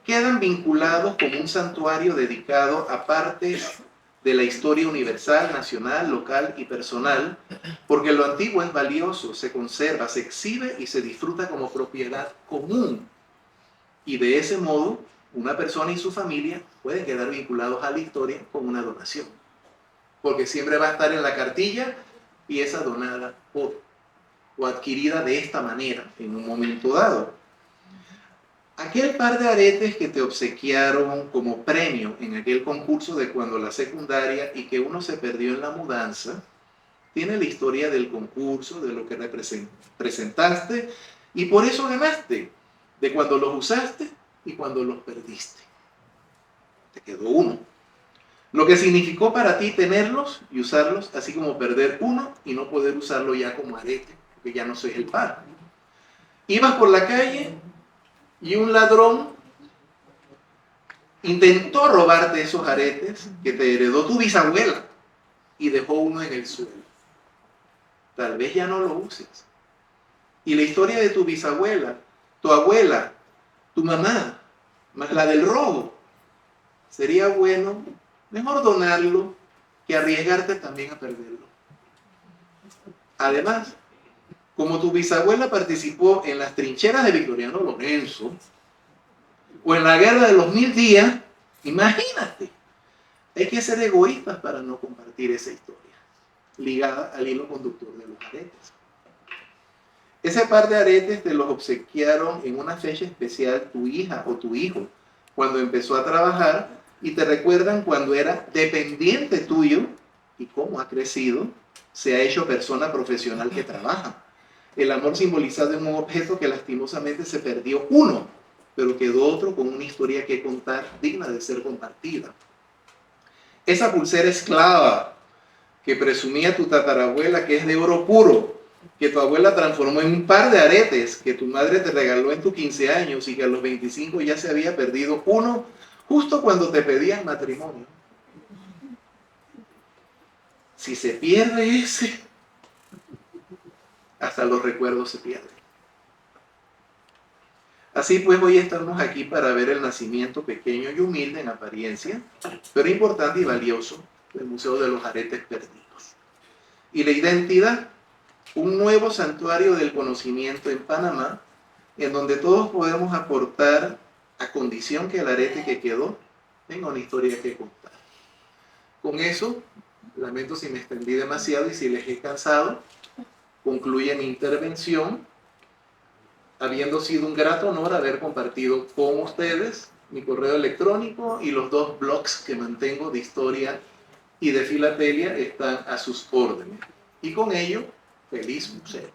quedan vinculados como un santuario dedicado a partes de la historia universal, nacional, local y personal, porque lo antiguo es valioso, se conserva, se exhibe y se disfruta como propiedad común. Y de ese modo, una persona y su familia pueden quedar vinculados a la historia con una donación, porque siempre va a estar en la cartilla pieza donada por o adquirida de esta manera en un momento dado. Aquel par de aretes que te obsequiaron como premio en aquel concurso de cuando la secundaria y que uno se perdió en la mudanza, tiene la historia del concurso, de lo que presentaste y por eso ganaste, de cuando los usaste y cuando los perdiste. Te quedó uno. Lo que significó para ti tenerlos y usarlos, así como perder uno y no poder usarlo ya como arete, porque ya no soy el par. Ibas por la calle y un ladrón intentó robarte esos aretes que te heredó tu bisabuela y dejó uno en el suelo. Tal vez ya no lo uses. Y la historia de tu bisabuela, tu abuela, tu mamá, más la del robo, sería bueno mejor donarlo que arriesgarte también a perderlo. Además, como tu bisabuela participó en las trincheras de Victoriano Lorenzo o en la guerra de los 1000 días, imagínate, hay que ser egoístas para no compartir esa historia ligada al hilo conductor de los aretes. Ese par de aretes te los obsequiaron en una fecha especial tu hija o tu hijo cuando empezó a trabajar y te recuerdan cuando era dependiente tuyo y cómo ha crecido, se ha hecho persona profesional que trabaja. El amor simbolizado en un objeto que lastimosamente se perdió uno, pero quedó otro con una historia que contar digna de ser compartida. Esa pulsera esclava que presumía tu tatarabuela que es de oro puro, que tu abuela transformó en un par de aretes que tu madre te regaló en tus 15 años y que a los 25 ya se había perdido uno justo cuando te pedían matrimonio. Si se pierde ese, hasta los recuerdos se pierden. Así pues, hoy estamos aquí para ver el nacimiento pequeño y humilde en apariencia, pero importante y valioso del Museo de los Aretes Perdidos. Y la identidad, un nuevo santuario del conocimiento en Panamá, en donde todos podemos aportar a condición que el arete que quedó tenga una historia que contar. Con eso, lamento si me extendí demasiado y si les he cansado, concluye mi intervención, habiendo sido un grato honor haber compartido con ustedes mi correo electrónico y los 2 blogs que mantengo de historia y de filatelia están a sus órdenes. Y con ello, feliz museo.